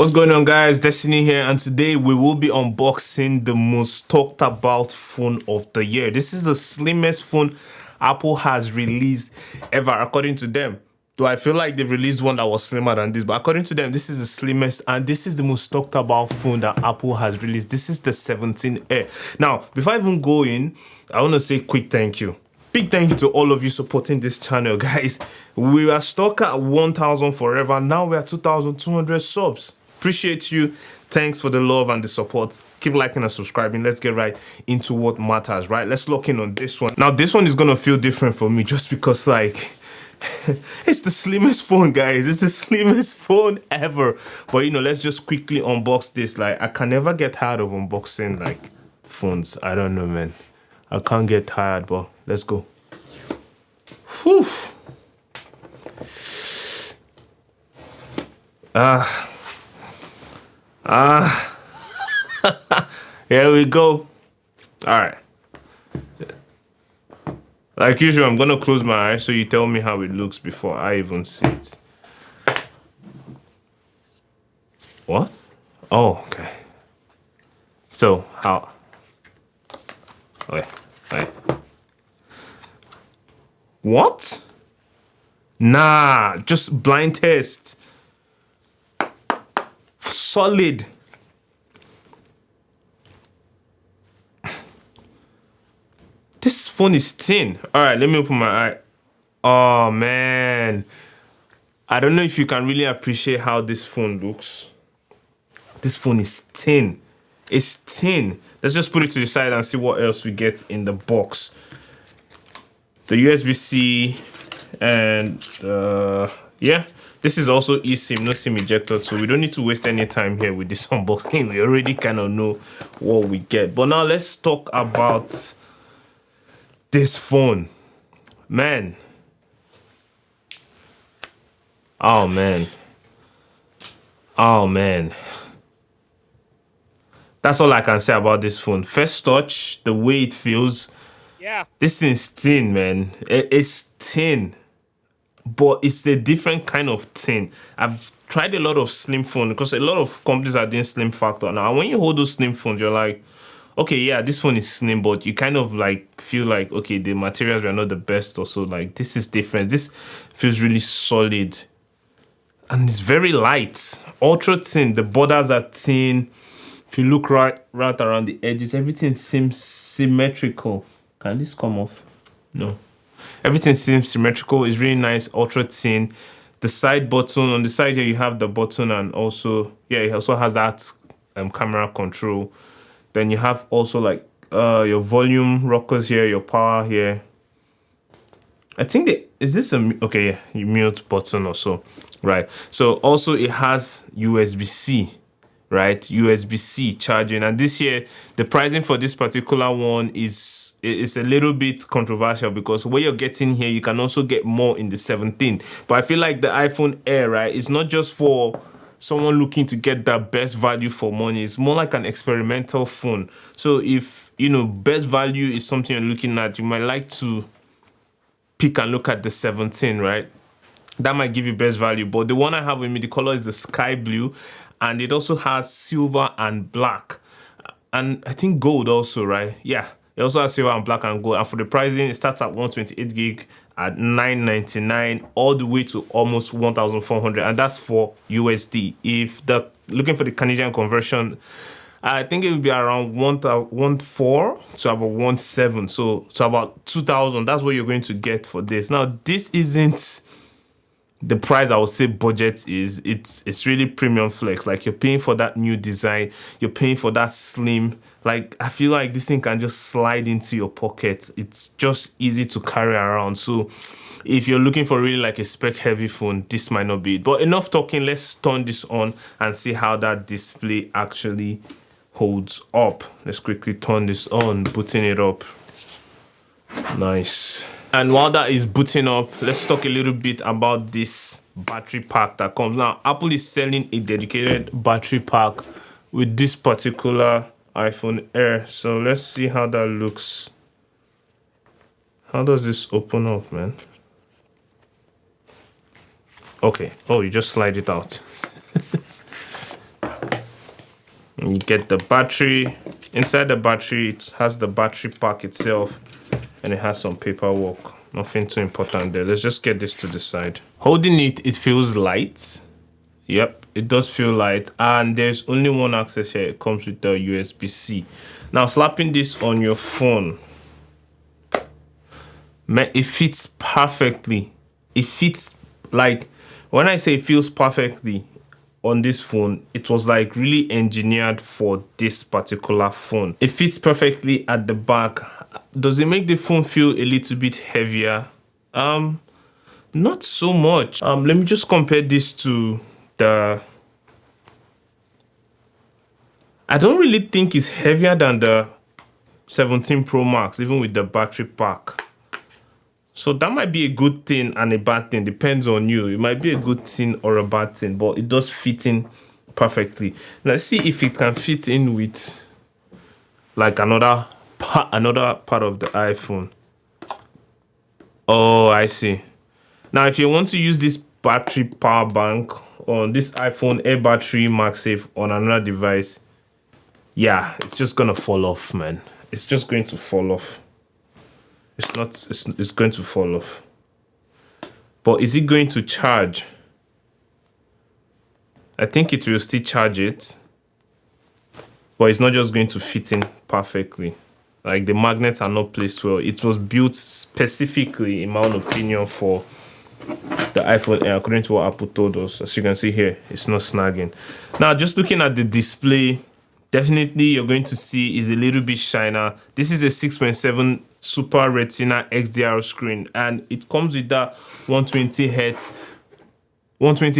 What's going on, guys? Destiny here, and today we will be unboxing the most talked about phone of the year. This is the slimmest phone Apple has released ever, according to them. Though I feel like they've released one that was slimmer than this, but according to them, this is the slimmest, and this is the most talked about phone that Apple has released. This is the 17 Air. Now, before I even go in, I want to say a quick thank you. Big thank you to all of you supporting this channel, guys. We are stuck at 1,000 forever. Now we're at 2,200 subs. Appreciate you. Thanks for the love and the support. Keep liking and subscribing. Let's get right into what matters, right? Let's lock in on this one. Now, this one is gonna feel different for me just because, like, it's the slimmest phone, guys. It's the slimmest phone ever. But you know, let's just quickly unbox this. Like, I can never get tired of unboxing like phones. I don't know, man. I can't get tired, but let's go. Whew. Here we go. All right. Like usual, I'm gonna close my eyes so you tell me how it looks before I even see it. What? Oh, okay. So how? Wait. What? Nah, just blind test. Solid. This phone is thin. All right, let me open my eye. Oh, man. I don't know if you can really appreciate how this phone looks. This phone is thin. It's thin. Let's just put it to the side and see what else we get in the box. The USB-C and yeah, this is also eSIM, no SIM ejector, so we don't need to waste any time here with this unboxing. We already kind of know what we get. But now let's talk about this phone. Man. Oh, man. Oh, man. That's all I can say about this phone. First touch, the way it feels. Yeah. This thing's thin, man. It's thin. But it's a different kind of thin. I've tried a lot of slim phone because a lot of companies are doing slim factor now. And when you hold those slim phones, you're like, okay, yeah, this phone is slim, but you kind of like feel like, okay, the materials are not the best. Also, like, this is different. This feels really solid. And it's very light. Ultra thin. The borders are thin. If you look right around the edges, everything seems symmetrical. Can this come off? No. Everything seems symmetrical. It's really nice, ultra thin. The side button, on the side here, you have the button, and also, yeah, it also has that camera control. Then you have also like your volume rockers here, your power here. I think is this a, okay, yeah, you mute button or so, right? So also it has USB-C. Right, USB-C charging, and this year the pricing for this particular one is a little bit controversial because what you're getting here, you can also get more in the 17. But I feel like the iPhone Air, right, it's not just for someone looking to get the best value for money. It's more like an experimental phone. So if you know best value is something you're looking at, you might like to pick and look at the 17, right? That might give you best value. But the one I have with me, the color is the sky blue, and it also has silver and black, and I think gold also, right? Yeah, it also has silver and black and gold. And for the pricing, it starts at 128 gig at $999 all the way to almost 1,400, and that's for USD. If the looking for the Canadian conversion, I think it will be around 1.4 to about 1.7, so about 2,000. That's what you're going to get for this. Now, this isn't the price I would say budget is. It's really premium flex. Like, you're paying for that new design, you're paying for that slim. Like, I feel like this thing can just slide into your pocket. It's just easy to carry around. So if you're looking for really like a spec heavy phone, this might not be it. But enough talking, let's turn this on and see how that display actually holds up. Let's quickly turn this on, booting it up. Nice. And while that is booting up, let's talk a little bit about this battery pack that comes. Now, Apple is selling a dedicated battery pack with this particular iPhone Air. So let's see how that looks. How does this open up, man? Okay. Oh, you just slide it out. And you get the battery. Inside the battery, it has the battery pack itself, and it has some paperwork. Nothing too important there. Let's just get this to the side. Holding it, it feels light. Yep, it does feel light, and there's only one access here. It comes with the USB-C. Now, slapping this on your phone, man, it fits perfectly. It fits, like, when I say it feels perfectly on this phone, it was like really engineered for this particular phone. It fits perfectly at the back. Does it make the phone feel a little bit heavier? Not so much. Let me just compare this to the... I don't really think it's heavier than the 17 Pro Max, even with the battery pack. So that might be a good thing and a bad thing. Depends on you. It might be a good thing or a bad thing, but it does fit in perfectly. Let's see if it can fit in with like another part of the iPhone. Oh, I see. Now, if you want to use this battery power bank on this iPhone Air Battery MagSafe on another device, yeah, it's just gonna fall off, man. It's just going to fall off. It's going to fall off. But is it going to charge? I think it will still charge it, but it's not just going to fit in perfectly. Like, the magnets are not placed well. It was built specifically, in my own opinion, for the iPhone Air, according to what Apple told us. As you can see here, it's not snagging. Now, just looking at the display, definitely you're going to see is a little bit shiner. This is a 6.7 Super Retina XDR screen, and it comes with that 120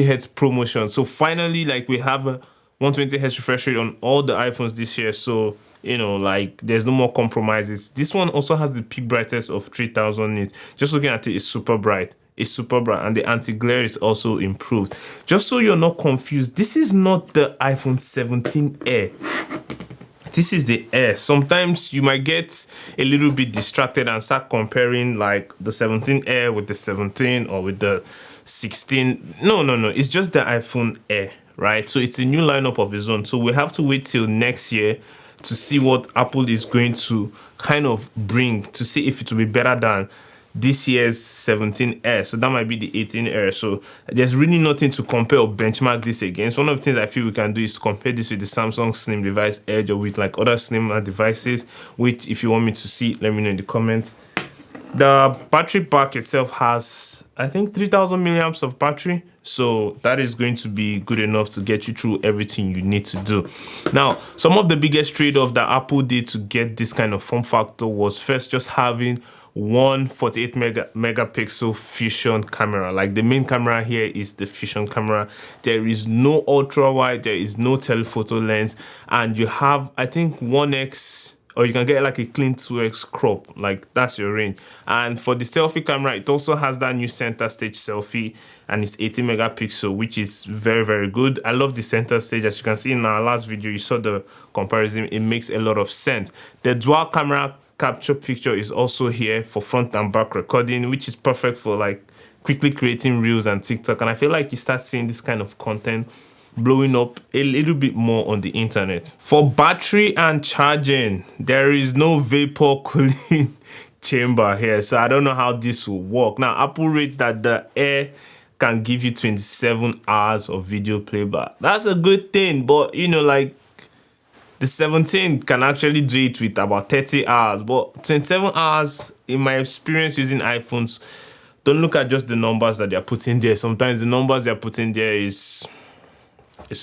hertz promotion. So finally, like, we have a 120 hertz refresh rate on all the iPhones this year. So, you know, like, there's no more compromises. This one also has the peak brightness of 3000 nits. Just looking at it, it's super bright. It's super bright, and the anti-glare is also improved. Just so you're not confused, this is not the iPhone 17 Air. This is the Air. Sometimes you might get a little bit distracted and start comparing like the 17 Air with the 17 or with the 16. No. It's just the iPhone Air, right? So it's a new lineup of its own. So we have to wait till next year to see what Apple is going to kind of bring, to see if it will be better than this year's 17 Air. So that might be the 18 Air. So there's really nothing to compare or benchmark this against. One of the things I feel we can do is compare this with the Samsung Slim device Edge, or with like other slimmer devices, which, if you want me to see, let me know in the comments. The battery pack itself has, I think, 3000 milliamps of battery. So that is going to be good enough to get you through everything you need to do. Now, some of the biggest trade-off that Apple did to get this kind of form factor was first just having one 48 megapixel fusion camera. Like, the main camera here is the fusion camera. There is no ultra wide, there is no telephoto lens, and you have, I think, 1x, or you can get like a clean 2x crop. Like, that's your range. And for the selfie camera, it also has that new center stage selfie, and it's 80 megapixel, which is very, very good. I love the center stage. As you can see in our last video, you saw the comparison. It makes a lot of sense. The dual camera capture picture is also here for front and back recording, which is perfect for like quickly creating reels and TikTok. And I feel like you start seeing this kind of content blowing up a little bit more on the internet. For battery and charging, there is no vapor cooling chamber here, so I don't know how this will work. Now, Apple rates that the Air can give you 27 hours of video playback. That's a good thing, but you know, like, the 17 can actually do it with about 30 hours, but 27 hours, in my experience using iPhones, don't look at just the numbers that they're putting there. Sometimes the numbers they're putting there it's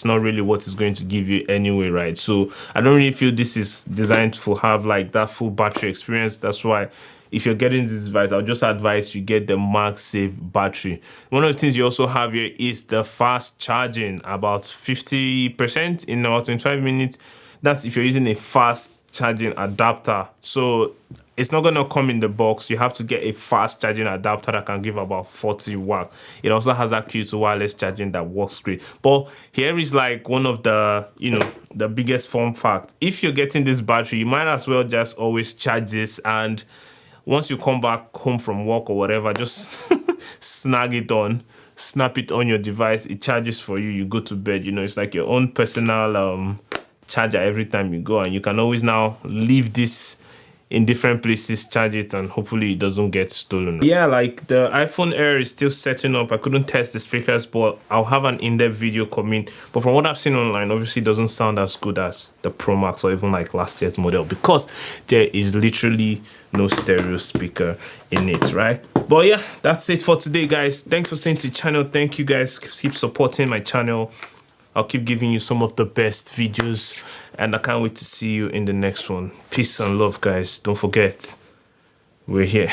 not really what it's going to give you anyway, right? So I don't really feel this is designed to have like that full battery experience. That's why, if you're getting this device, I'll just advise you get the MagSafe battery. One of the things you also have here is the fast charging, about 50% in about 25 minutes. That's if you're using a fast charging adapter. So it's not going to come in the box. You have to get a fast charging adapter that can give about 40 watts. It also has that Q2 wireless charging that works great. But here is like one of the, you know, the biggest fun fact. If you're getting this battery, you might as well just always charge this, and once you come back home from work or whatever, just snap it on your device. It charges for you. You go to bed. You know, it's like your own personal charger every time you go, and you can always now leave this in different places, charge it, and hopefully it doesn't get stolen. Yeah, like the iPhone Air is still setting up. I couldn't test the speakers, but I'll have an in-depth video coming. But from what I've seen online, obviously it doesn't sound as good as the Pro Max or even like last year's model, because there is literally no stereo speaker in it, right? But yeah, that's it for today, guys. Thanks for staying to the channel. Thank you guys. Keep supporting my channel. I'll keep giving you some of the best videos, and I can't wait to see you in the next one. Peace and love, guys. Don't forget, we're here.